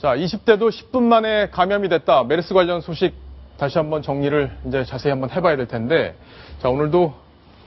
자, 20대도 10분 만에 감염이 됐다. 메르스 관련 소식 다시 한번 정리를 이제 자세히 한번 해봐야 될 텐데, 자, 오늘도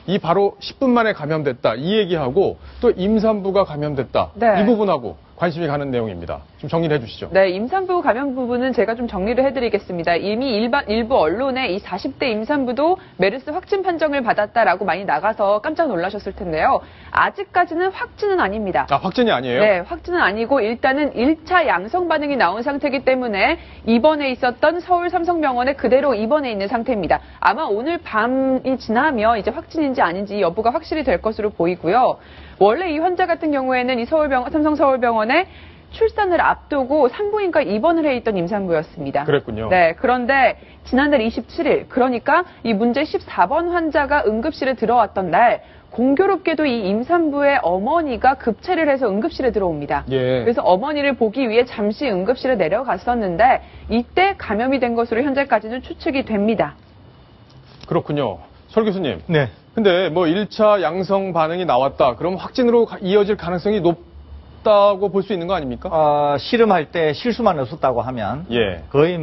이 바로 10분 만에 감염됐다. 이 얘기하고 또 임산부가 감염됐다. 네. 이 부분하고 관심이 가는 내용입니다. 좀 정리를 해주시죠. 네, 임산부 감염 부분은 제가 좀 정리를 해드리겠습니다. 이미 일부 언론에 이 40대 임산부도 메르스 확진 판정을 받았다라고 많이 나가서 깜짝 놀라셨을 텐데요. 아직까지는 확진은 아닙니다. 아, 확진이 아니에요? 네, 확진은 아니고 일단은 1차 양성 반응이 나온 상태이기 때문에 입원해 있었던 서울 삼성병원에 그대로 입원해 있는 상태입니다. 아마 오늘 밤이 지나면 이제 확진인지 아닌지 여부가 확실히 될 것으로 보이고요. 원래 이 환자 같은 경우에는 이 삼성서울병원에 출산을 앞두고 산부인과 입원을 해 있던 임산부였습니다. 그랬군요. 네, 그런데 지난달 27일, 그러니까 이 문제 14번 환자가 응급실에 들어왔던 날, 공교롭게도 이 임산부의 어머니가 급체를 해서 응급실에 들어옵니다. 예. 그래서 어머니를 보기 위해 잠시 응급실에 내려갔었는데 이때 감염이 된 것으로 현재까지는 추측이 됩니다. 그렇군요. 설 교수님. 네. 근데 뭐 1차 양성 반응이 나왔다. 그럼 확진으로 이어질 가능성이 높다고 볼 수 있는 거 아닙니까? 실험할 때 실수만 없었다고 하면 예. 거의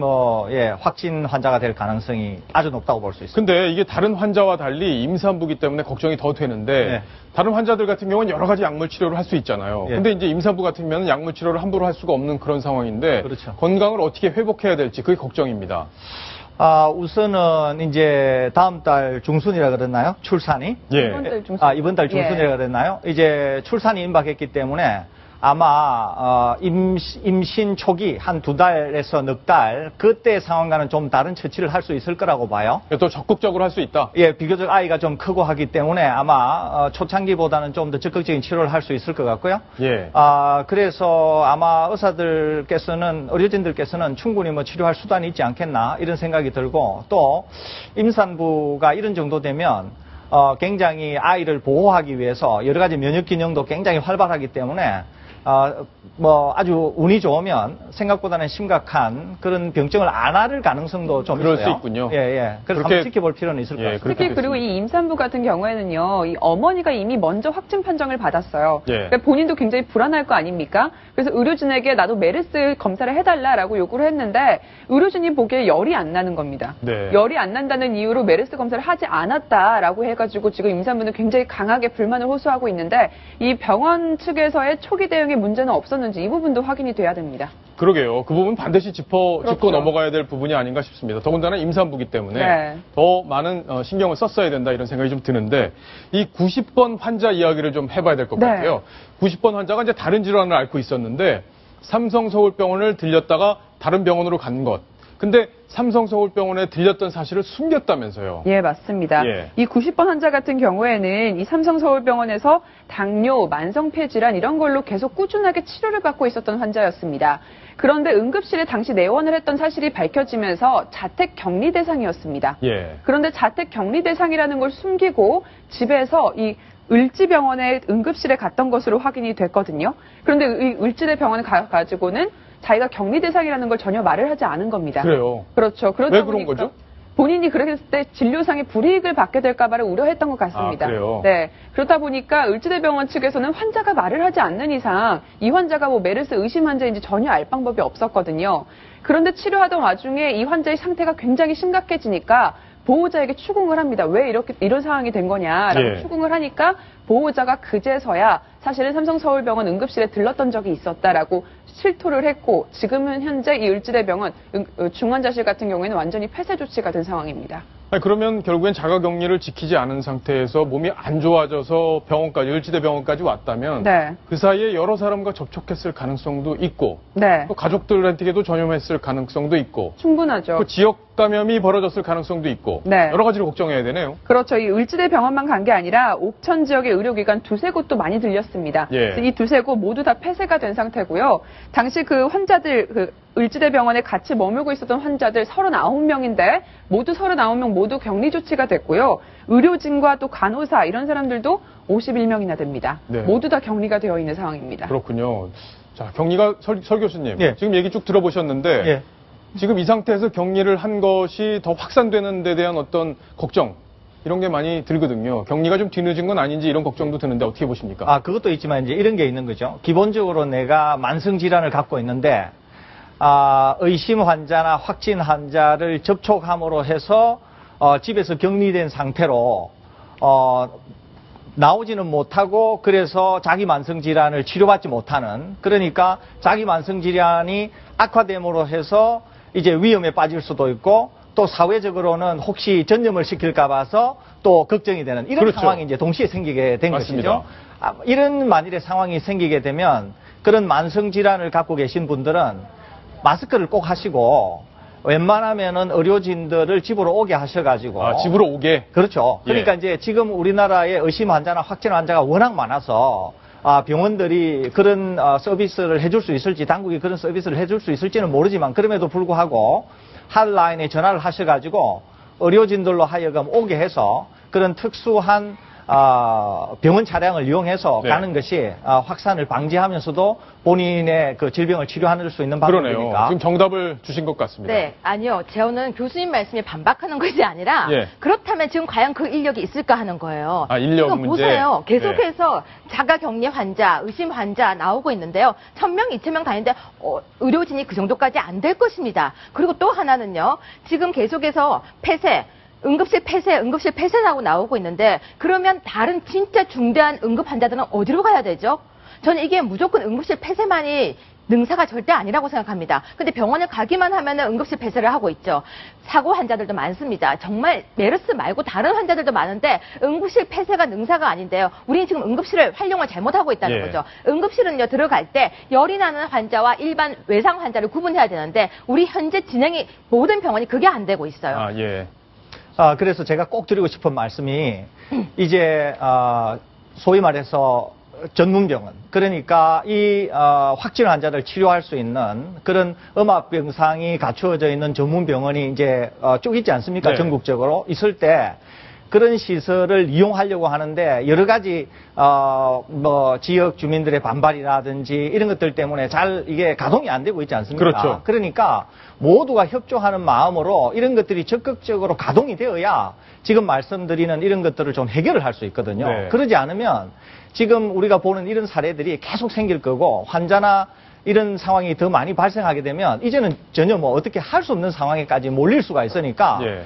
확진 환자가 될 가능성이 아주 높다고 볼 수 있습니다. 근데 이게 다른 환자와 달리 임산부기 때문에 걱정이 더 되는데 네. 다른 환자들 같은 경우는 여러 가지 약물 치료를 할 수 있잖아요. 예. 근데 이제 임산부 같은 경우는 약물 치료를 함부로 할 수가 없는 그런 상황인데 그렇죠. 건강을 어떻게 회복해야 될지 그게 걱정입니다. 우선은 이제 다음 달 중순이라 그랬나요? 출산이? 예. 이번 달 중순. 이번 달 중순이라 그랬나요? 이제 출산이 임박했기 때문에 아마 임신 초기 한 2달에서 넉 달 그때 상황과는 좀 다른 처치를 할 수 있을 거라고 봐요. 또 적극적으로 할 수 있다. 예, 비교적 아이가 좀 크고 하기 때문에 아마 초창기보다는 좀 더 적극적인 치료를 할 수 있을 것 같고요. 예. 그래서 아마 의료진들께서는 충분히 치료할 수단이 있지 않겠나 이런 생각이 들고, 또 임산부가 이런 정도 되면 굉장히 아이를 보호하기 위해서 여러 가지 면역 기능도 굉장히 활발하기 때문에 아주 운이 좋으면 생각보다는 심각한 그런 병증을 안 앓을 가능성도 좀 그럴 있어요. 수 있군요. 예. 그래서 그렇게- 한번 지켜볼 필요는 있을 것 예, 같습니다. 특히 그리고 이 임산부 같은 경우에는요, 이 어머니가 이미 먼저 확진 판정을 받았어요. 예. 그러니까 본인도 굉장히 불안할 거 아닙니까? 그래서 의료진에게 나도 메르스 검사를 해달라라고 요구를 했는데 의료진이 보기에 열이 안 나는 겁니다. 네. 열이 안 난다는 이유로 메르스 검사를 하지 않았다라고 해가지고 지금 임산부는 굉장히 강하게 불만을 호소하고 있는데 이 병원 측에서의 초기 대응에 문제는 없었는지 이 부분도 확인이 돼야 됩니다. 그러게요. 그 부분 반드시 짚고 그렇죠. 넘어가야 될 부분이 아닌가 싶습니다. 더군다나 임산부기 때문에 네. 더 많은 신경을 썼어야 된다 이런 생각이 좀 드는데 이 90번 환자 이야기를 좀 해봐야 될 것 네. 같아요. 90번 환자가 이제 다른 질환을 앓고 있었는데 삼성서울병원을 들렸다가 다른 병원으로 간 것. 근데 삼성서울병원에 들렸던 사실을 숨겼다면서요. 예, 맞습니다. 예. 이 90번 환자 같은 경우에는 이 삼성서울병원에서 당뇨, 만성폐질환 이런 걸로 계속 꾸준하게 치료를 받고 있었던 환자였습니다. 그런데 응급실에 당시 내원을 했던 사실이 밝혀지면서 자택 격리 대상이었습니다. 예. 그런데 자택 격리 대상이라는 걸 숨기고 집에서 이 을지병원에 응급실에 갔던 것으로 확인이 됐거든요. 그런데 이 을지대 병원에 가지고는 자기가 격리 대상이라는 걸 전혀 말을 하지 않은 겁니다. 그래요. 그렇죠. 그러다 왜 그런 보니까 거죠? 본인이 그랬을 때 진료상의 불이익을 받게 될까봐를 우려했던 것 같습니다. 아, 그래요? 네. 그렇다 보니까 을지대병원 측에서는 환자가 말을 하지 않는 이상 이 환자가 메르스 의심 환자인지 전혀 알 방법이 없었거든요. 그런데 치료하던 와중에 이 환자의 상태가 굉장히 심각해지니까 보호자에게 추궁을 합니다. 왜 이런 상황이 된 거냐라고 예. 추궁을 하니까 보호자가 그제서야 사실은 삼성서울병원 응급실에 들렀던 적이 있었다라고 실토를 했고, 지금은 현재 이 을지대병원 중환자실 같은 경우에는 완전히 폐쇄 조치가 된 상황입니다. 아니, 그러면 결국엔 자가격리를 지키지 않은 상태에서 몸이 안 좋아져서 병원까지, 을지대 병원까지 왔다면 네. 그 사이에 여러 사람과 접촉했을 가능성도 있고 네. 또 가족들한테도 전염했을 가능성도 있고 충분하죠. 또 지역 감염이 벌어졌을 가능성도 있고 네. 여러 가지를 걱정해야 되네요. 그렇죠. 이 을지대 병원만 간 게 아니라 옥천 지역의 의료기관 두세 곳도 많이 들렸습니다. 예. 그래서 이 두세 곳 모두 다 폐쇄가 된 상태고요. 당시 그 환자들, 을지대 병원에 같이 머물고 있었던 환자들 39명인데 모두 39명 모두 격리 조치가 됐고요. 의료진과 또 간호사 이런 사람들도 51명이나 됩니다. 네. 모두 다 격리가 되어 있는 상황입니다. 그렇군요. 자, 격리가 설 교수님 예. 지금 얘기 쭉 들어보셨는데 예. 지금 이 상태에서 격리를 한 것이 더 확산되는 데 대한 어떤 걱정 이런 게 많이 들거든요. 격리가 좀 뒤늦은 건 아닌지 이런 걱정도 드는데 어떻게 보십니까? 그것도 있지만 이제 이런 게 있는 거죠. 기본적으로 내가 만성 질환을 갖고 있는데 의심 환자나 확진 환자를 접촉함으로 해서 집에서 격리된 상태로 나오지는 못하고 그래서 자기 만성 질환을 치료받지 못하는, 그러니까 자기 만성 질환이 악화됨으로 해서 이제 위험에 빠질 수도 있고 또 사회적으로는 혹시 전염을 시킬까 봐서 또 걱정이 되는 이런 그렇죠. 상황이 이제 동시에 생기게 된 맞습니다. 것이죠. 이런 만일의 상황이 생기게 되면 그런 만성 질환을 갖고 계신 분들은 마스크를 꼭 하시고 웬만하면은 의료진들을 집으로 오게 하셔가지고. 집으로 오게? 그렇죠. 그러니까 예. 이제 지금 우리나라에 의심 환자나 확진 환자가 워낙 많아서 병원들이 그런 서비스를 해줄 수 있을지, 당국이 그런 서비스를 해줄 수 있을지는 모르지만 그럼에도 불구하고 핫라인에 전화를 하셔가지고 의료진들로 하여금 오게 해서 그런 특수한 병원 차량을 이용해서 네. 가는 것이 확산을 방지하면서도 본인의 그 질병을 치료할 수 있는 그러네요. 방법이니까. 지금 정답을 주신 것 같습니다. 네, 아니요. 저는 교수님 말씀에 반박하는 것이 아니라 예. 그렇다면 지금 과연 그 인력이 있을까 하는 거예요. 인력 지금 문제. 보세요. 계속해서 자가격리 환자, 의심 환자 나오고 있는데요. 1000명, 2000명 다니는데 의료진이 그 정도까지 안 될 것입니다. 그리고 또 하나는요. 지금 계속해서 폐쇄, 응급실 폐쇄라고 나오고 있는데 그러면 다른 진짜 중대한 응급 환자들은 어디로 가야 되죠? 저는 이게 무조건 응급실 폐쇄만이 능사가 절대 아니라고 생각합니다. 근데 병원을 가기만 하면은 응급실 폐쇄를 하고 있죠. 사고 환자들도 많습니다. 정말 메르스 말고 다른 환자들도 많은데 응급실 폐쇄가 능사가 아닌데요. 우리는 지금 응급실을 활용을 잘못하고 있다는 예. 거죠. 응급실은요, 들어갈 때 열이 나는 환자와 일반 외상 환자를 구분해야 되는데 우리 현재 진행이 모든 병원이 그게 안 되고 있어요. 예. 그래서 제가 꼭 드리고 싶은 말씀이 이제 소위 말해서 전문병원, 그러니까 이 확진 환자를 치료할 수 있는 그런 음압병상이 갖추어져 있는 전문병원이 이제 쭉 있지 않습니까? 네. 전국적으로 있을 때 그런 시설을 이용하려고 하는데 여러 가지 뭐 지역 주민들의 반발이라든지 이런 것들 때문에 잘 이게 가동이 안 되고 있지 않습니까? 그렇죠. 그러니까 모두가 협조하는 마음으로 이런 것들이 적극적으로 가동이 되어야 지금 말씀드리는 이런 것들을 좀 해결을 할 수 있거든요. 네. 그러지 않으면 지금 우리가 보는 이런 사례들이 계속 생길 거고 환자나 이런 상황이 더 많이 발생하게 되면 이제는 전혀 뭐 어떻게 할 수 없는 상황에까지 몰릴 수가 있으니까 예.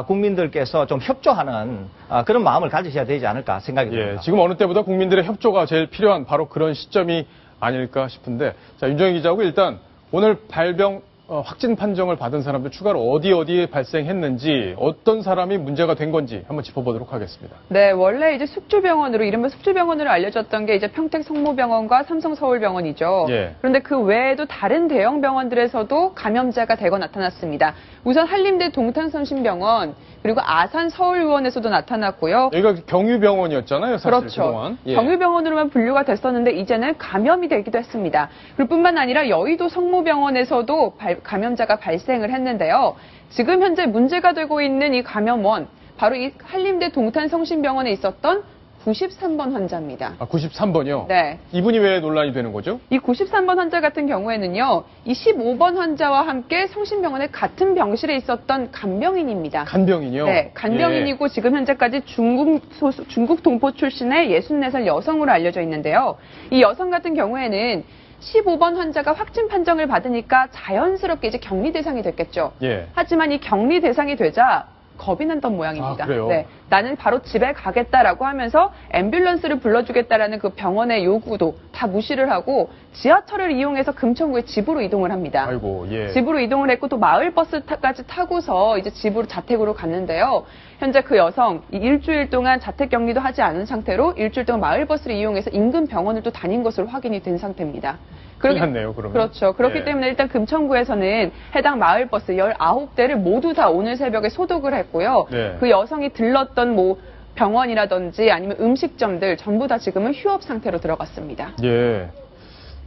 국민들께서 좀 협조하는 그런 마음을 가지셔야 되지 않을까 생각이 듭니다. 지금 어느 때보다 국민들의 협조가 제일 필요한 바로 그런 시점이 아닐까 싶은데, 자, 윤정희 기자하고 일단 오늘 발병 확진 판정을 받은 사람들 추가로 어디에 발생했는지, 어떤 사람이 문제가 된 건지 한번 짚어보도록 하겠습니다. 네, 원래 이제 숙주병원으로, 이른바 숙주병원으로 알려졌던 게 이제 평택 성모병원과 삼성서울병원이죠. 예. 그런데 그 외에도 다른 대형 병원들에서도 감염자가 대거 나타났습니다. 우선 한림대 동탄성심병원, 그리고 아산 서울의원에서도 나타났고요. 여기가 경유병원이었잖아요, 사실 그렇죠. 그동안. 예. 경유병원으로만 분류가 됐었는데 이제는 감염이 되기도 했습니다. 그리고 뿐만 아니라 여의도 성모병원에서도 감염자가 발생을 했는데요. 지금 현재 문제가 되고 있는 이 감염원, 바로 이 한림대 동탄성심병원에 있었던 93번 환자입니다. 93번이요? 네. 이분이 왜 논란이 되는 거죠? 이 93번 환자 같은 경우에는요, 이 15번 환자와 함께 성심병원에 같은 병실에 있었던 간병인입니다. 간병인이요? 네, 간병인이고 지금 현재까지 중국 동포 출신의 64살 여성으로 알려져 있는데요. 이 여성 같은 경우에는 15번 환자가 확진 판정을 받으니까 자연스럽게 이제 격리 대상이 됐겠죠. 예. 하지만 이 격리 대상이 되자 겁이 났던 모양입니다. 그래요? 네, 나는 바로 집에 가겠다라고 하면서 앰뷸런스를 불러주겠다라는 그 병원의 요구도 다 무시를 하고 지하철을 이용해서 금천구의 집으로 이동을 합니다. 아이고, 예. 집으로 이동을 했고 또 마을버스까지 타고서 이제 자택으로 갔는데요. 현재 그 여성 일주일 동안 자택 격리도 하지 않은 상태로 일주일 동안 마을버스를 이용해서 인근 병원을 또 다닌 것으로 확인이 된 상태입니다. 큰일났네요, 그러면. 그렇죠. 그렇기 예. 때문에 일단 금천구에서는 해당 마을버스 19대를 모두 다 오늘 새벽에 소독을 했고요. 네. 그 여성이 들렀던 뭐 병원이라든지 아니면 음식점들 전부 다 지금은 휴업 상태로 들어갔습니다. 예.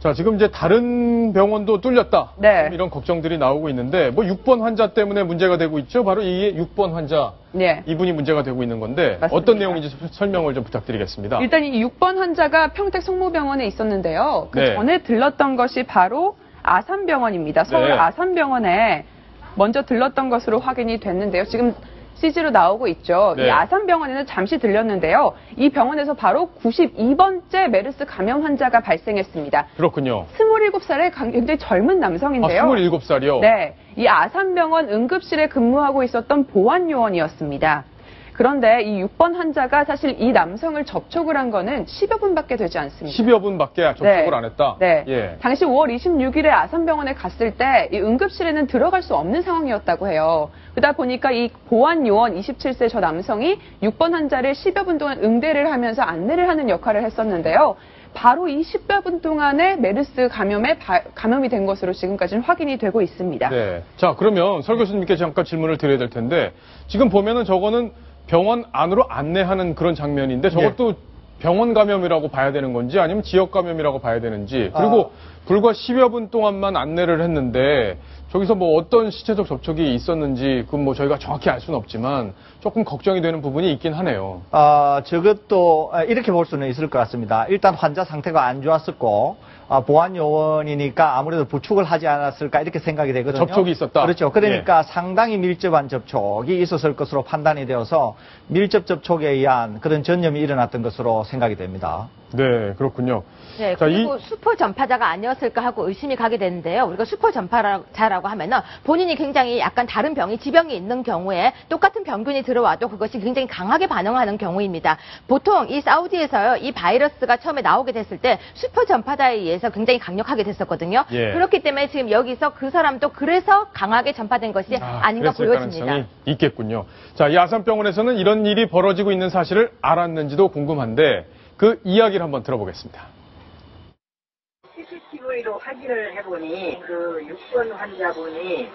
자, 지금 이제 다른 병원도 뚫렸다. 네. 이런 걱정들이 나오고 있는데, 뭐 6번 환자 때문에 문제가 되고 있죠. 바로 이게 6번 환자. 네. 이분이 문제가 되고 있는 건데, 맞습니다. 어떤 내용인지 설명을 좀 부탁드리겠습니다. 일단 이 6번 환자가 평택 성모병원에 있었는데요. 그 네. 전에 들렀던 것이 바로 아산병원입니다. 서울 네. 아산병원에 먼저 들렀던 것으로 확인이 됐는데요. 지금 CG로 나오고 있죠. 네. 이 아산병원에는 잠시 들렸는데요. 이 병원에서 바로 92번째 메르스 감염 환자가 발생했습니다. 그렇군요. 27살의 굉장히 젊은 남성인데요. 27살이요? 네. 이 아산병원 응급실에 근무하고 있었던 보안요원이었습니다. 그런데 이 6번 환자가 사실 이 남성을 접촉을 한 거는 10여 분밖에 되지 않습니다. 10여 분밖에 접촉을 안 했다? 네. 예. 당시 5월 26일에 아산병원에 갔을 때 이 응급실에는 들어갈 수 없는 상황이었다고 해요. 그러다 보니까 이 보안요원 27세 저 남성이 6번 환자를 10여 분 동안 응대를 하면서 안내를 하는 역할을 했었는데요. 바로 이 10여 분 동안에 메르스 감염이 된 것으로 지금까지는 확인이 되고 있습니다. 네. 자, 그러면 설 교수님께 잠깐 질문을 드려야 될 텐데, 지금 보면은 저거는 병원 안으로 안내하는 그런 장면인데, 저것도 병원 감염이라고 봐야 되는 건지 아니면 지역 감염이라고 봐야 되는지, 그리고 불과 10여 분 동안만 안내를 했는데 저기서 뭐 어떤 신체적 접촉이 있었는지 그건 뭐 저희가 정확히 알 수는 없지만 조금 걱정이 되는 부분이 있긴 하네요. 저것도 이렇게 볼 수는 있을 것 같습니다. 일단 환자 상태가 안 좋았었고 보안 요원이니까 아무래도 부축을 하지 않았을까 이렇게 생각이 되거든요. 접촉이 있었다. 그렇죠. 그러니까 상당히 밀접한 접촉이 있었을 것으로 판단이 되어서 밀접 접촉에 의한 그런 전염이 일어났던 것으로 생각이 됩니다. 네, 그렇군요. 네, 자, 그리고 슈퍼 전파자가 아니었을까 하고 의심이 가게 되는데요. 우리가 슈퍼 전파자라고 하면은 본인이 굉장히 약간 다른 지병이 있는 경우에 똑같은 병균이 들어와도 그것이 굉장히 강하게 반응하는 경우입니다. 보통 이 사우디에서요, 이 바이러스가 처음에 나오게 됐을 때 슈퍼 전파자에 의해서 굉장히 강력하게 됐었거든요. 예. 그렇기 때문에 지금 여기서 그 사람도 그래서 강하게 전파된 것이 아닌가 그랬을 보여집니다. 가능성이 있겠군요. 자, 이 아산병원에서는 이런 일이 벌어지고 있는 사실을 알았는지도 궁금한데 그 이야기를 한번 들어보겠습니다. CCTV로 확인을 해보니 그 6번 환자분이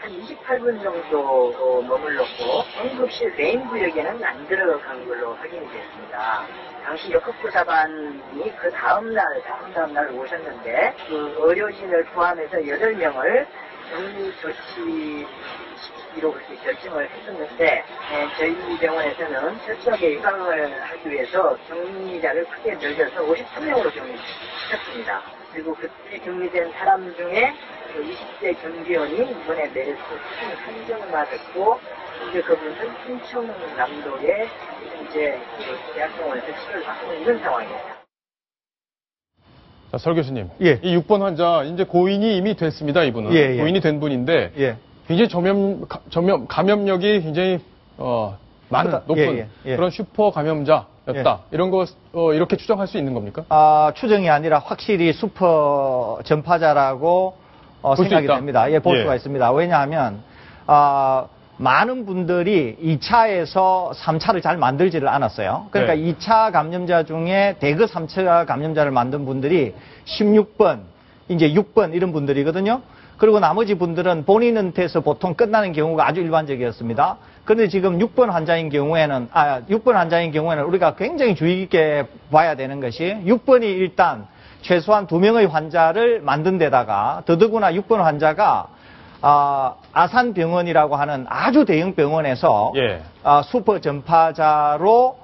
한 28분 정도 머물렀고 응급실 메인 구역에는 안 들어간 걸로 확인이 됐습니다. 당시 역학조사반이 그 다음 날 오셨는데 그 의료진을 포함해서 8명을 격리 조치로 그렇게 결정을 했었는데 저희 병원에서는 철저하게 예방을 하기 위해서 격리자를 크게 늘려서 53명으로 격리시켰습니다. 그리고 그때 격리된 사람 중에 20대 경비원이 이번에 메르스 판정을 맞았고 이제 그분은 충청남도에 이제 대학병원에서 치료를 받고 있는 상황입니다. 자, 설 교수님. 예. 이 6번 환자, 이제 고인이 이미 됐습니다, 이분은. 예, 예. 고인이 된 분인데, 예. 굉장히 감염력이 굉장히, 높은 예. 그런 슈퍼 감염자였다. 이런 거, 이렇게 추정할 수 있는 겁니까? 추정이 아니라 확실히 슈퍼 전파자라고 생각이 됩니다. 예, 볼 수가 있습니다. 왜냐하면, 많은 분들이 2차에서 3차를 잘 만들지를 않았어요. 그러니까 네. 2차 감염자 중에 대거 3차 감염자를 만든 분들이 16번, 이제 6번 이런 분들이거든요. 그리고 나머지 분들은 본인한테서 보통 끝나는 경우가 아주 일반적이었습니다. 그런데 지금 6번 환자인 경우에는 우리가 굉장히 주의 깊게 봐야 되는 것이 6번이 일단 최소한 2명의 환자를 만든 데다가 더더구나 6번 환자가 아산병원이라고 하는 아주 대형 병원에서 예. 슈퍼 전파자로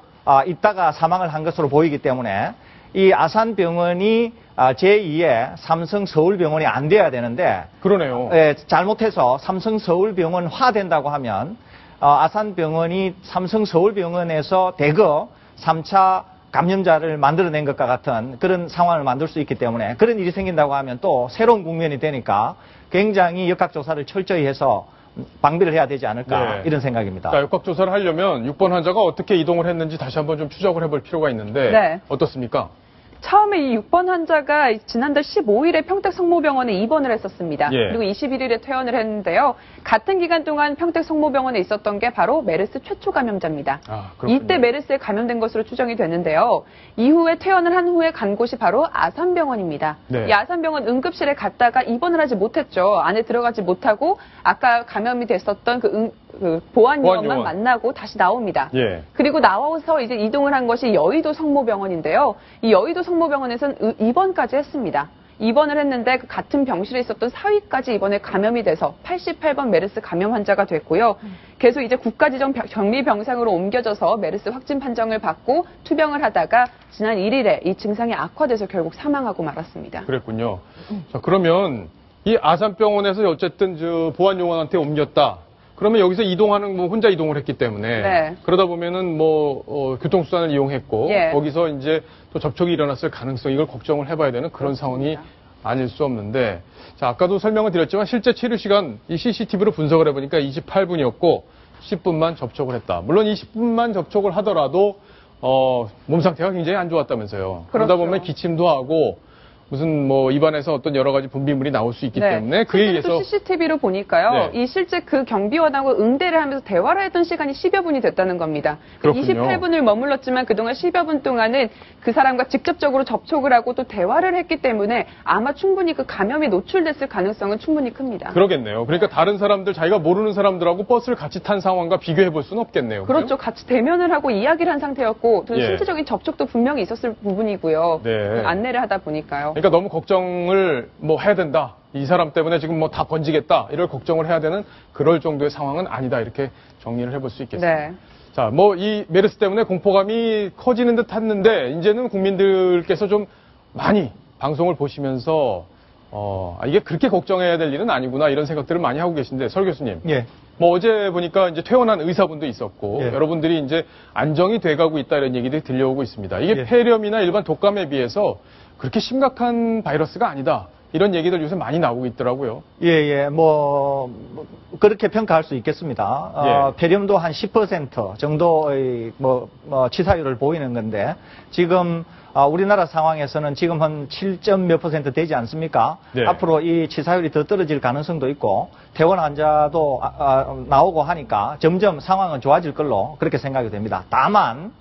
있다가 사망을 한 것으로 보이기 때문에 이 아산병원이 제2의 삼성서울병원이 안 돼야 되는데 그러네요. 잘못해서 삼성서울병원화 된다고 하면 아산병원이 삼성서울병원에서 대거 3차 감염자를 만들어낸 것과 같은 그런 상황을 만들 수 있기 때문에 그런 일이 생긴다고 하면 또 새로운 국면이 되니까 굉장히 역학조사를 철저히 해서 방비를 해야 되지 않을까 이런 생각입니다. 자, 역학조사를 하려면 6번 환자가 어떻게 이동을 했는지 다시 한번 좀 추적을 해볼 필요가 있는데 어떻습니까? 처음에 이 6번 환자가 지난달 15일에 평택성모병원에 입원을 했었습니다. 그리고 21일에 퇴원을 했는데요. 같은 기간 동안 평택성모병원에 있었던 게 바로 메르스 최초 감염자입니다. 이때 메르스에 감염된 것으로 추정이 되는데요. 이후에 퇴원을 한 후에 간 곳이 바로 아산병원입니다. 이 아산병원 응급실에 갔다가 입원을 하지 못했죠. 안에 들어가지 못하고 아까 감염이 됐었던 그 보안요원만 만나고 다시 나옵니다. 그리고 나와서 이제 이동을 한 것이 여의도 성모병원인데요. 이 여의도 성모병원에서는 입원까지 했습니다. 입원을 했는데 그 같은 병실에 있었던 사위까지 이번에 감염이 돼서 88번 메르스 감염 환자가 됐고요. 계속 이제 국가지정 격리병상으로 옮겨져서 메르스 확진 판정을 받고 투병을 하다가 지난 1일에 이 증상이 악화돼서 결국 사망하고 말았습니다. 그랬군요. 자, 그러면 이 아산병원에서 어쨌든 보안요원한테 옮겼다. 그러면 여기서 이동하는 뭐 혼자 이동을 했기 때문에 네. 그러다 보면은 뭐 교통수단을 이용했고 예. 거기서 이제 또 접촉이 일어났을 가능성 이걸 걱정을 해봐야 되는 그런 상황이 아닐 수 없는데 자 아까도 설명을 드렸지만 실제 체류 시간 이 CCTV로 분석을 해보니까 28분이었고 10분만 접촉을 했다. 물론 20분만 접촉을 하더라도 몸 상태가 굉장히 안 좋았다면서요. 그러다 그렇죠. 보면 기침도 하고 무슨 뭐 입안에서 어떤 여러 가지 분비물이 나올 수 있기 때문에 그에 의해서 CCTV로 보니까요. 네. 이 실제 그 경비원하고 응대를 하면서 대화를 했던 시간이 10여 분이 됐다는 겁니다. 그렇군요. 28분을 머물렀지만 그동안 10여 분 동안은 그 사람과 직접적으로 접촉을 하고 또 대화를 했기 때문에 아마 충분히 그 감염이 노출됐을 가능성은 충분히 큽니다. 그러겠네요. 그러니까 다른 사람들 자기가 모르는 사람들하고 버스를 같이 탄 상황과 비교해 볼 수는 없겠네요. 그렇죠. 같이 대면을 하고 이야기를 한 상태였고 또 예. 신체적인 접촉도 분명히 있었을 부분이고요. 네. 안내를 하다 보니까요. 그러니까 너무 걱정을 뭐 해야 된다. 이 사람 때문에 지금 뭐 다 번지겠다. 이럴 걱정을 해야 되는 그럴 정도의 상황은 아니다. 이렇게 정리를 해볼 수 있겠습니다. 네. 자, 뭐 이 메르스 때문에 공포감이 커지는 듯 했는데 이제는 국민들께서 좀 많이 방송을 보시면서 이게 그렇게 걱정해야 될 일은 아니구나 이런 생각들을 많이 하고 계신데 설 교수님. 예. 뭐 어제 보니까 이제 퇴원한 의사분도 있었고 예. 여러분들이 이제 안정이 돼가고 있다 이런 얘기들이 들려오고 있습니다. 이게 예. 폐렴이나 일반 독감에 비해서 그렇게 심각한 바이러스가 아니다. 이런 얘기들 요새 많이 나오고 있더라고요. 예, 뭐 그렇게 평가할 수 있겠습니다. 예. 폐렴도 한 10% 정도의 치사율을 보이는 건데 지금 우리나라 상황에서는 지금 한 7몇 % 되지 않습니까? 네. 앞으로 이 치사율이 더 떨어질 가능성도 있고 퇴원 환자도 나오고 하니까 점점 상황은 좋아질 걸로 그렇게 생각이 됩니다. 다만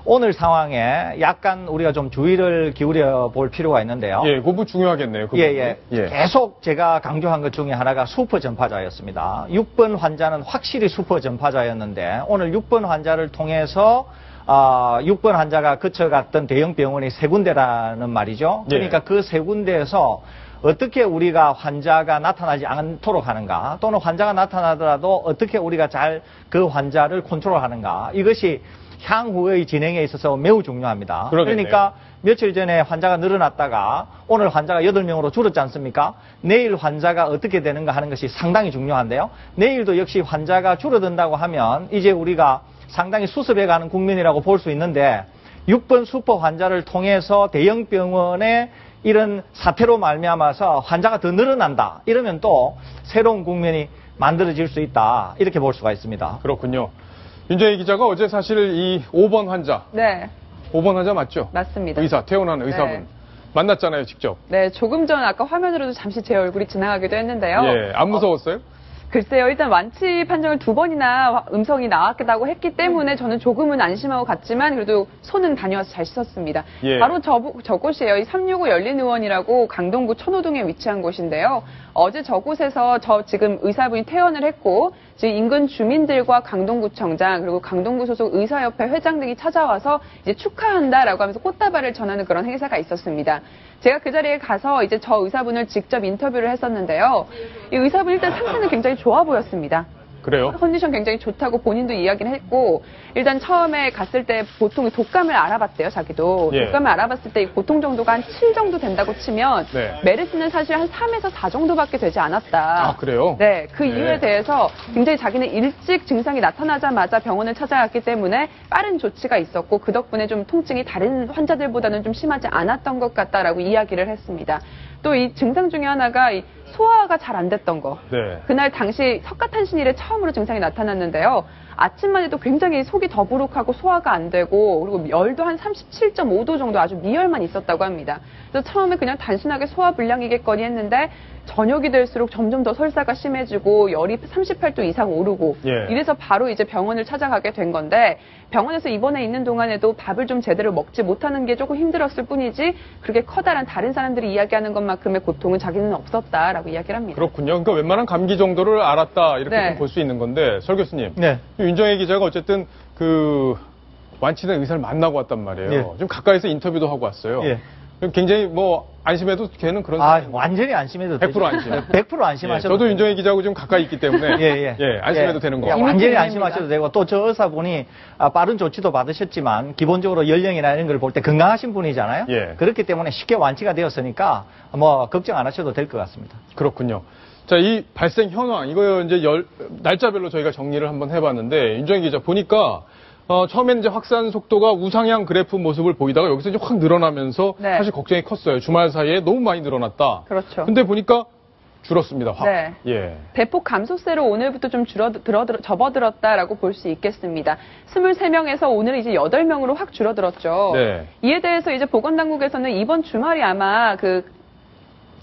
오늘 상황에 약간 우리가 좀 주의를 기울여 볼 필요가 있는데요. 예, 그 부분 중요하겠네요. 그 예. 부분이. 계속 제가 강조한 것 중에 하나가 슈퍼 전파자였습니다. 6번 환자는 확실히 슈퍼 전파자였는데 오늘 6번 환자를 통해서 6번 환자가 거쳐갔던 대형 병원이 3군데라는 말이죠. 그러니까 그 3군데에서 어떻게 우리가 환자가 나타나지 않도록 하는가 또는 환자가 나타나더라도 어떻게 우리가 잘 그 환자를 컨트롤하는가 이것이 향후의 진행에 있어서 매우 중요합니다. 그러겠네요. 그러니까 며칠 전에 환자가 늘어났다가 오늘 환자가 8명으로 줄었지 않습니까? 내일 환자가 어떻게 되는가 하는 것이 상당히 중요한데요. 내일도 역시 환자가 줄어든다고 하면 이제 우리가 상당히 수습해가는 국면이라고 볼 수 있는데 6번 슈퍼 환자를 통해서 대형 병원에 이런 사태로 말미암아서 환자가 더 늘어난다. 이러면 또 새로운 국면이 만들어질 수 있다. 이렇게 볼 수가 있습니다. 그렇군요. 윤정희 기자가 어제 사실 이 5번 환자, 네. 5번 환자 맞죠? 맞습니다. 퇴원한 의사분. 네. 만났잖아요, 직접. 네, 조금 전 아까 화면으로도 잠시 제 얼굴이 지나가기도 했는데요. 예, 안 무서웠어요? 글쎄요, 일단 완치 판정을 2번이나 음성이 나왔다고 했기 때문에 저는 조금은 안심하고 갔지만 그래도 손은 다녀와서 잘 씻었습니다. 예. 바로 저곳이에요. 이 365 열린의원이라고 강동구 천호동에 위치한 곳인데요. 어제 저곳에서 지금 의사분이 퇴원을 했고 지금 인근 주민들과 강동구청장 그리고 강동구 소속 의사협회 회장 등이 찾아와서 이제 축하한다라고 하면서 꽃다발을 전하는 그런 행사가 있었습니다. 제가 그 자리에 가서 이제 저 의사분을 직접 인터뷰를 했었는데요. 이 의사분 일단 상태는 굉장히 좋아 보였습니다. 그래요? 컨디션 굉장히 좋다고 본인도 이야기를 했고 일단 처음에 갔을 때 보통 독감을 알아봤대요, 자기도. 예. 독감을 알아봤을 때 이 고통 정도가 한 7 정도 된다고 치면 네. 메르스는 사실 한 3에서 4 정도밖에 되지 않았다. 아, 그래요? 네, 그 네. 이유에 대해서 굉장히 자기는 일찍 증상이 나타나자마자 병원을 찾아갔기 때문에 빠른 조치가 있었고 그 덕분에 좀 통증이 다른 환자들보다는 좀 심하지 않았던 것 같다라고 이야기를 했습니다. 또 이 증상 중에 하나가 이 소화가 잘 안 됐던 거. 네. 그날 당시 석가탄신일에 처음으로 증상이 나타났는데요. 아침만 해도 굉장히 속이 더부룩하고 소화가 안 되고 그리고 열도 한 37.5도 정도 아주 미열만 있었다고 합니다. 그래서 처음에 그냥 단순하게 소화불량이겠거니 했는데 저녁이 될수록 점점 더 설사가 심해지고 열이 38도 이상 오르고 예. 이래서 바로 이제 병원을 찾아가게 된 건데 병원에서 입원해 있는 동안에도 밥을 좀 제대로 먹지 못하는 게 조금 힘들었을 뿐이지 그렇게 커다란 다른 사람들이 이야기하는 것만큼의 고통은 자기는 없었다라고 이야기를 합니다. 그렇군요. 그러니까 웬만한 감기 정도를 알았다 이렇게 네. 좀 볼 수 있는 건데 설 교수님, 네. 윤정희 기자가 어쨌든 그 완치된 의사를 만나고 왔단 말이에요. 예. 좀 가까이서 인터뷰도 하고 왔어요. 예. 굉장히 뭐 안심해도 걔는 그런 완전히 안심해도 100% 안심. 100% 안심하셔도 저도 윤정희 기자하고 좀 가까이 있기 때문에 예. 안심해도 되는 거. 완전히 이미 안심하셔도 되고 또 저 의사분이 빠른 조치도 받으셨지만 기본적으로 연령이나 이런 걸 볼 때 건강하신 분이잖아요. 예. 그렇기 때문에 쉽게 완치가 되었으니까 뭐 걱정 안 하셔도 될 것 같습니다. 그렇군요. 자, 이 발생 현황, 이거 이제 날짜별로 저희가 정리를 한번 해봤는데, 윤정희 기자, 보니까, 처음엔 이제 확산 속도가 우상향 그래프 모습을 보이다가 여기서 이제 확 늘어나면서 네. 사실 걱정이 컸어요. 주말 사이에 너무 많이 늘어났다. 그렇죠. 근데 보니까 줄었습니다, 확. 네. 예. 대폭 감소세로 오늘부터 좀 접어들었다라고 볼 수 있겠습니다. 23명에서 오늘 이제 8명으로 확 줄어들었죠. 네. 이에 대해서 이제 보건당국에서는 이번 주말이 아마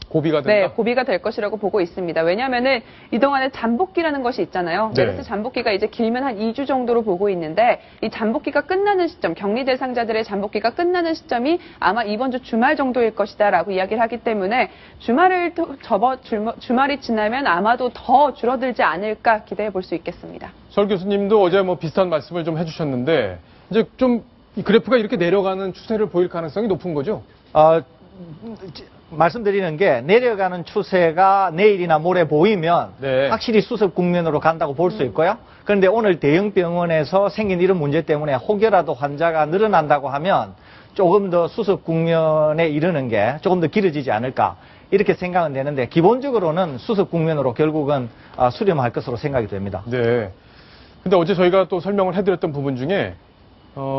고비가 된다. 네, 고비가 될 것이라고 보고 있습니다. 왜냐하면은 이동안에 잠복기라는 것이 있잖아요. 네. 메르스 잠복기가 이제 길면 한 2주 정도로 보고 있는데 이 잠복기가 끝나는 시점, 격리 대상자들의 잠복기가 끝나는 시점이 아마 이번 주 주말 정도일 것이다라고 이야기를 하기 때문에 주말이 지나면 아마도 더 줄어들지 않을까 기대해 볼 수 있겠습니다. 설 교수님도 어제 뭐 비슷한 말씀을 좀 해주셨는데 이제 좀 이 그래프가 이렇게 내려가는 추세를 보일 가능성이 높은 거죠? 말씀드리는 게 내려가는 추세가 내일이나 모레 보이면 네. 확실히 수습 국면으로 간다고 볼 수 있고요. 그런데 오늘 대형 병원에서 생긴 이런 문제 때문에 혹여라도 환자가 늘어난다고 하면 조금 더 수습 국면에 이르는 게 조금 더 길어지지 않을까 이렇게 생각은 되는데 기본적으로는 수습 국면으로 결국은 수렴할 것으로 생각이 됩니다. 네. 근데 어제 저희가 또 설명을 해드렸던 부분 중에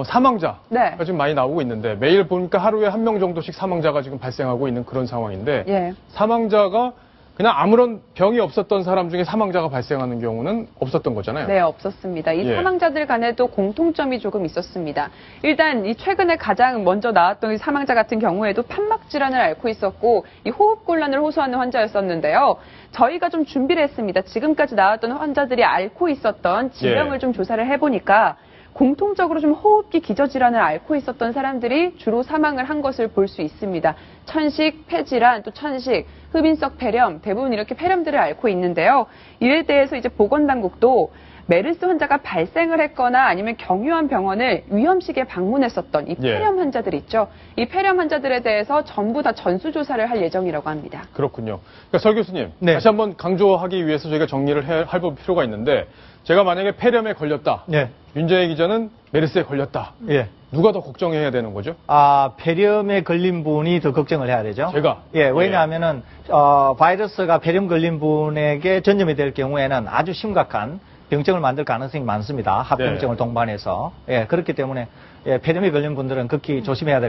사망자가 네. 지금 많이 나오고 있는데 매일 보니까 하루에 1명 정도씩 사망자가 지금 발생하고 있는 그런 상황인데 예. 사망자가 그냥 아무런 병이 없었던 사람 중에 사망자가 발생하는 경우는 없었던 거잖아요. 네, 없었습니다. 이 예. 사망자들 간에도 공통점이 조금 있었습니다. 일단 이 최근에 가장 먼저 나왔던 이 사망자 같은 경우에도 판막 질환을 앓고 있었고 이 호흡곤란을 호소하는 환자였었는데요. 저희가 좀 준비를 했습니다. 지금까지 나왔던 환자들이 앓고 있었던 질병을 예. 좀 조사를 해보니까 공통적으로 좀 호흡기 기저질환을 앓고 있었던 사람들이 주로 사망을 한 것을 볼 수 있습니다. 천식, 폐질환, 또 천식, 흡인성 폐렴, 대부분 이렇게 폐렴들을 앓고 있는데요. 이에 대해서 이제 보건당국도 메르스 환자가 발생을 했거나 아니면 경유한 병원을 위험시기에 방문했었던 이 폐렴 환자들 있죠. 이 폐렴 환자들에 대해서 전부 다 전수조사를 할 예정이라고 합니다. 그렇군요. 그러니까 설 교수님, 네. 다시 한번 강조하기 위해서 저희가 정리를 할 필요가 있는데 제가 만약에 폐렴에 걸렸다. 네. 윤정희 기자는 메르스에 걸렸다. 예. 누가 더 걱정해야 되는 거죠? 폐렴에 걸린 분이 더 걱정을 해야 되죠. 제가? 예, 왜냐하면은, 바이러스가 폐렴 걸린 분에게 전염이 될 경우에는 아주 심각한 병증을 만들 가능성이 많습니다. 합병증을 동반해서. 예, 그렇기 때문에, 예, 폐렴에 걸린 분들은 극히 조심해야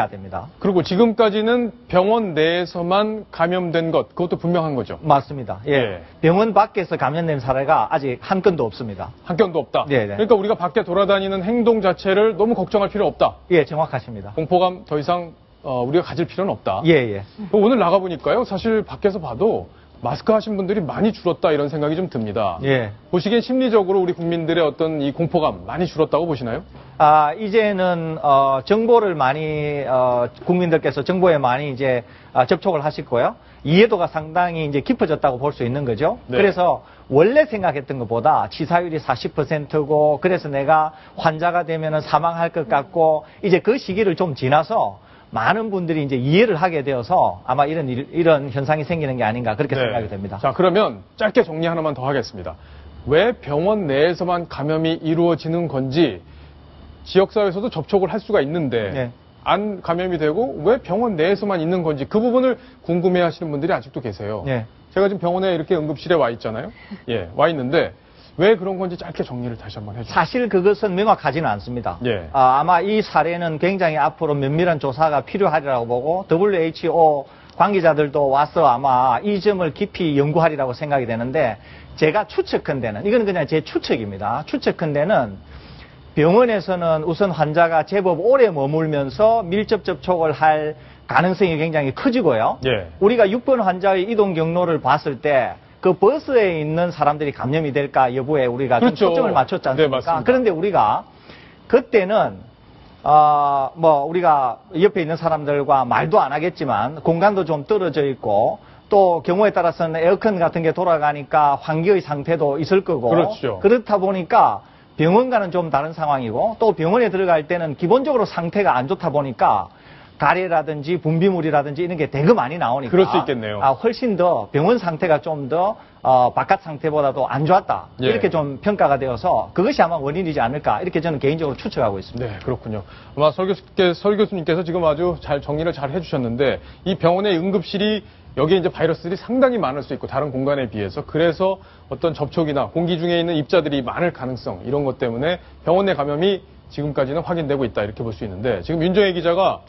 됩니다. 그리고 지금까지는 병원 내에서만 감염된 것, 그것도 분명한 거죠? 맞습니다. 예. 예. 병원 밖에서 감염된 사례가 아직 한 건도 없습니다. 한 건도 없다. 네, 네. 그러니까 우리가 밖에 돌아다니는 행동 자체를 너무 걱정할 필요 없다. 예, 정확하십니다. 공포감 더 이상 우리가 가질 필요는 없다. 예, 예. 오늘 나가보니까요, 사실 밖에서 봐도 마스크 하신 분들이 많이 줄었다 이런 생각이 좀 듭니다. 예. 보시기엔 심리적으로 우리 국민들의 어떤 이 공포감 많이 줄었다고 보시나요? 이제는 정보를 많이 국민들께서 정보에 많이 이제 접촉을 하실 거예요. 이해도가 상당히 이제 깊어졌다고 볼 수 있는 거죠. 네. 그래서 원래 생각했던 것보다 치사율이 40%고 그래서 내가 환자가 되면은 사망할 것 같고 이제 그 시기를 좀 지나서 많은 분들이 이제 이해를 하게 되어서 아마 이런 현상이 생기는 게 아닌가 그렇게 생각이 됩니다. 자, 그러면 짧게 정리 하나만 더 하겠습니다. 왜 병원 내에서만 감염이 이루어지는 건지 지역사회에서도 접촉을 할 수가 있는데 네. 안 감염이 되고 왜 병원 내에서만 있는 건지 그 부분을 궁금해 하시는 분들이 아직도 계세요. 네. 제가 지금 병원에 이렇게 응급실에 와 있잖아요. 예, 와 있는데 왜 그런 건지 짧게 정리를 다시 한번 해주세요. 사실 그것은 명확하지는 않습니다. 예. 아마 이 사례는 굉장히 앞으로 면밀한 조사가 필요하리라고 보고 WHO 관계자들도 와서 아마 이 점을 깊이 연구하리라고 생각이 되는데 제가 추측컨대는 이건 그냥 제 추측입니다. 추측컨대는 병원에서는 우선 환자가 제법 오래 머물면서 밀접 접촉을 할 가능성이 굉장히 커지고요. 예. 우리가 6번 환자의 이동 경로를 봤을 때 그 버스에 있는 사람들이 감염이 될까 여부에 우리가 그렇죠. 좀 초점을 맞췄지 않습니까? 네, 맞습니다. 그런데 우리가 그때는 우리가 옆에 있는 사람들과 말도 안 하겠지만 공간도 좀 떨어져 있고 또 경우에 따라서는 에어컨 같은 게 돌아가니까 환기의 상태도 있을 거고 그렇죠. 그렇다 보니까 병원과는 좀 다른 상황이고 또 병원에 들어갈 때는 기본적으로 상태가 안 좋다 보니까 가래라든지 분비물이라든지 이런 게 되게 많이 나오니까 그럴 수 있겠네요. 훨씬 더 병원 상태가 좀 더 바깥 상태보다도 안 좋았다 예. 이렇게 좀 평가가 되어서 그것이 아마 원인이지 않을까 이렇게 저는 개인적으로 추측하고 있습니다. 네, 그렇군요. 아마 설 교수님께서 지금 아주 잘 정리를 잘 해주셨는데 이 병원의 응급실이 여기에 이제 바이러스들이 상당히 많을 수 있고 다른 공간에 비해서 그래서 어떤 접촉이나 공기 중에 있는 입자들이 많을 가능성 이런 것 때문에 병원 내 감염이 지금까지는 확인되고 있다 이렇게 볼 수 있는데 지금 윤정혜 기자가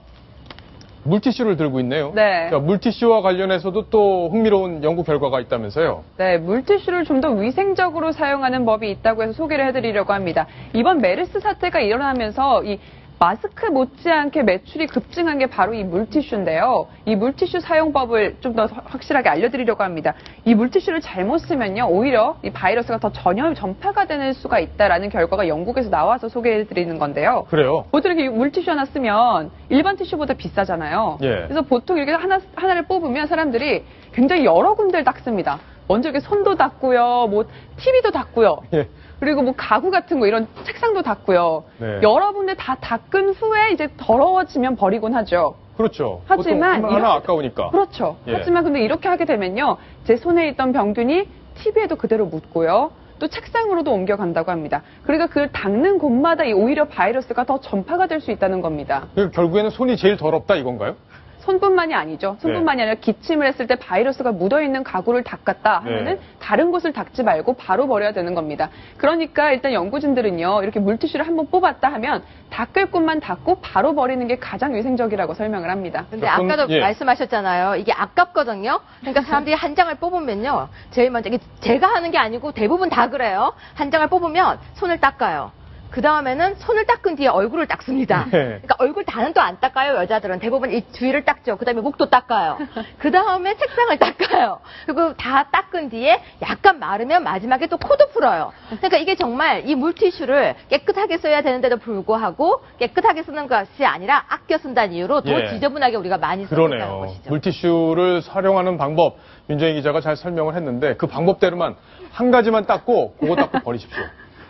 물티슈를 들고 있네요. 네. 그러니까 물티슈와 관련해서도 또 흥미로운 연구 결과가 있다면서요. 네, 물티슈를 좀 더 위생적으로 사용하는 법이 있다고 해서 소개를 해드리려고 합니다. 이번 메르스 사태가 일어나면서 이 마스크 못지않게 매출이 급증한 게 바로 이 물티슈인데요. 이 물티슈 사용법을 좀 더 확실하게 알려드리려고 합니다. 이 물티슈를 잘못 쓰면요, 오히려 이 바이러스가 더 전파가 되는 수가 있다라는 결과가 영국에서 나와서 소개해드리는 건데요. 그래요? 보통 이렇게 물티슈 하나 쓰면 일반 티슈보다 비싸잖아요. 예. 그래서 보통 이렇게 하나를 뽑으면 사람들이 굉장히 여러 군데를 닦습니다. 먼저 이렇게 손도 닦고요, 뭐 TV도 닦고요. 예. 그리고 뭐 가구 같은 거 이런 책상도 닦고요. 네. 여러 군데 다 닦은 후에 이제 더러워지면 버리곤 하죠. 그렇죠. 하지만 보통 하나 아까우니까. 그렇죠. 예. 하지만 근데 이렇게 하게 되면요, 제 손에 있던 병균이 TV에도 그대로 묻고요. 또 책상으로도 옮겨간다고 합니다. 그러니까 그 닦는 곳마다 오히려 바이러스가 더 전파가 될 수 있다는 겁니다. 그러니까 결국에는 손이 제일 더럽다 이건가요? 손뿐만이 아니죠. 손뿐만이 아니라 기침을 했을 때 바이러스가 묻어있는 가구를 닦았다 하면은 네. 다른 곳을 닦지 말고 바로 버려야 되는 겁니다. 그러니까 일단 연구진들은요, 이렇게 물티슈를 한번 뽑았다 하면 닦을 곳만 닦고 바로 버리는 게 가장 위생적이라고 설명을 합니다. 근데 아까도 예. 말씀하셨잖아요. 이게 아깝거든요. 그러니까 사람들이 한 장을 뽑으면요, 제일 먼저 이게 제가 하는 게 아니고 대부분 다 그래요. 한 장을 뽑으면 손을 닦아요. 그 다음에는 손을 닦은 뒤에 얼굴을 닦습니다. 네. 그러니까 얼굴 다는 또 안 닦아요, 여자들은. 대부분 이 주위를 닦죠. 그 다음에 목도 닦아요. 그 다음에 책상을 닦아요. 그리고 다 닦은 뒤에 약간 마르면 마지막에 또 코도 풀어요. 그러니까 이게 정말 이 물티슈를 깨끗하게 써야 되는데도 불구하고 깨끗하게 쓰는 것이 아니라 아껴 쓴다는 이유로 더 예. 지저분하게 우리가 많이 쓰고 있다는 그러네요. 것이죠. 물티슈를 활용하는 방법 윤정희 기자가 잘 설명을 했는데 그 방법대로만 한 가지만 닦고 그거 닦고 버리십시오.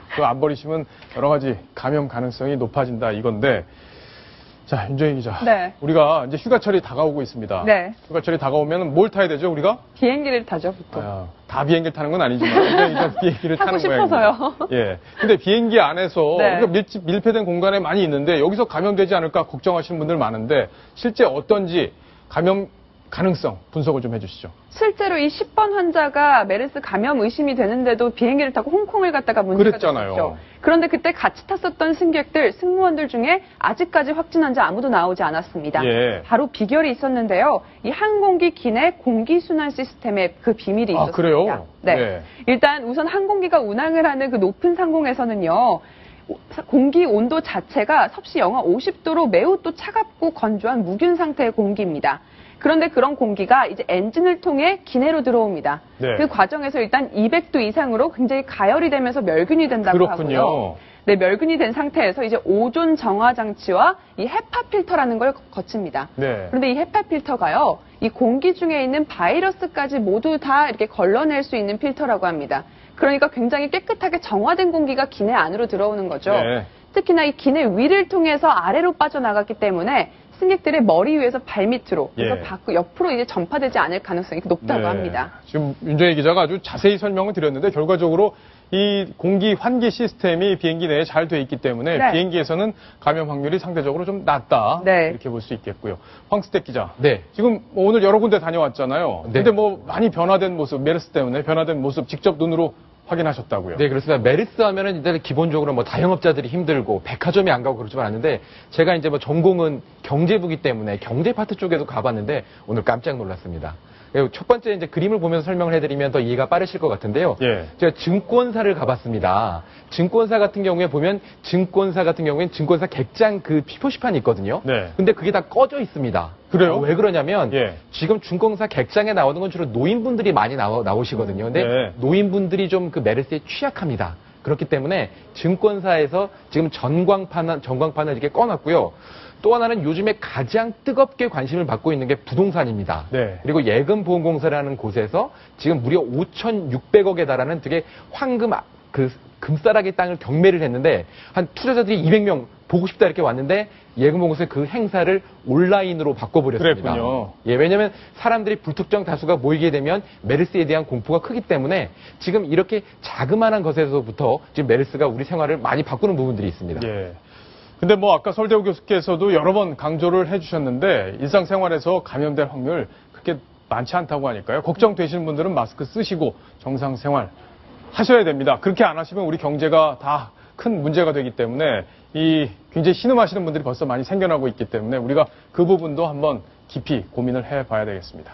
그거 안 버리시면 여러 가지 감염 가능성이 높아진다 이건데 자 윤정희 기자, 네. 우리가 이제 휴가철이 다가오고 있습니다. 네. 휴가철이 다가오면 뭘 타야 되죠 우리가? 비행기를 타죠, 보통. 다 비행기를 타는 건 아니지만 윤정희 기자 비행기를 타고 타는 싶어서요. 모양입니다. 예. 근데 비행기 안에서 네. 우리가 밀폐된 공간에 많이 있는데 여기서 감염되지 않을까 걱정하시는 분들 많은데 실제 어떤지 감염 가능성 분석을 좀 해주시죠. 실제로 이 10번 환자가 메르스 감염 의심이 되는데도 비행기를 타고 홍콩을 갔다가 문제가 그랬잖아요. 됐었죠. 그런데 그때 같이 탔었던 승객들, 승무원들 중에 아직까지 확진 환자 아무도 나오지 않았습니다. 예. 바로 비결이 있었는데요. 이 항공기 기내 공기순환 시스템에 그 비밀이 있었습니다. 그래요? 네. 네. 일단 우선 항공기가 운항을 하는 그 높은 상공에서는요, 공기 온도 자체가 섭씨 영하 50도로 매우 또 차갑고 건조한 무균 상태의 공기입니다. 그런데 그런 공기가 이제 엔진을 통해 기내로 들어옵니다. 네. 그 과정에서 일단 200도 이상으로 굉장히 가열이 되면서 멸균이 된다고 그렇군요. 하고요. 네, 멸균이 된 상태에서 이제 오존 정화 장치와 이 헤파 필터라는 걸 거칩니다. 네. 그런데 이 헤파 필터가요, 이 공기 중에 있는 바이러스까지 모두 다 이렇게 걸러낼 수 있는 필터라고 합니다. 그러니까 굉장히 깨끗하게 정화된 공기가 기내 안으로 들어오는 거죠. 네. 특히나 이 기내 위를 통해서 아래로 빠져나갔기 때문에 승객들의 머리 위에서 발 밑으로, 그래서 예. 옆으로 이제 전파되지 않을 가능성이 높다고 네. 합니다. 지금 윤정희 기자가 아주 자세히 설명을 드렸는데 결과적으로 이 공기 환기 시스템이 비행기 내에 잘 돼 있기 때문에 네. 비행기에서는 감염 확률이 상대적으로 좀 낮다. 네. 이렇게 볼 수 있겠고요. 황스택 기자. 네. 지금 뭐 오늘 여러 군데 다녀왔잖아요. 네. 근데 뭐 많이 변화된 모습, 메르스 때문에 변화된 모습 직접 눈으로 확인하셨다고요. 네, 그렇습니다. 메르스 하면은 일단 기본적으로 뭐 다영업자들이 힘들고 백화점에 안 가고 그러지만 않는데 제가 이제 뭐 전공은 경제부기 때문에 경제 파트 쪽에도 가봤는데 오늘 깜짝 놀랐습니다. 첫 번째 이제 그림을 보면서 설명을 해드리면 더 이해가 빠르실 것 같은데요. 예. 제가 증권사를 가봤습니다. 증권사 같은 경우에는 증권사 객장 그 표시판이 있거든요. 네. 근데 그게 다 꺼져 있습니다. 그래요? 왜 그러냐면 예. 지금 증권사 객장에 나오는 건 주로 노인분들이 많이 나오시거든요. 근데 네. 노인분들이 좀 그 메르스에 취약합니다. 그렇기 때문에 증권사에서 지금 전광판을 이렇게 꺼놨고요. 또 하나는 요즘에 가장 뜨겁게 관심을 받고 있는 게 부동산입니다. 네. 그리고 예금보험공사라는 곳에서 지금 무려 5,600억에 달하는 되게 금싸라기 땅을 경매를 했는데 한 투자자들이 200명 보고 싶다 이렇게 왔는데 예금보험공사의 그 행사를 온라인으로 바꿔버렸습니다. 그랬군요. 예, 왜냐하면 사람들이 불특정 다수가 모이게 되면 메르스에 대한 공포가 크기 때문에 지금 이렇게 자그마한 것에서부터 지금 메르스가 우리 생활을 많이 바꾸는 부분들이 있습니다. 예. 근데 뭐 아까 설대우 교수께서도 여러 번 강조를 해주셨는데 일상생활에서 감염될 확률 그렇게 많지 않다고 하니까요. 걱정되시는 분들은 마스크 쓰시고 정상 생활 하셔야 됩니다. 그렇게 안 하시면 우리 경제가 다 큰 문제가 되기 때문에 굉장히 신음하시는 분들이 벌써 많이 생겨나고 있기 때문에 우리가 그 부분도 한번 깊이 고민을 해봐야 되겠습니다.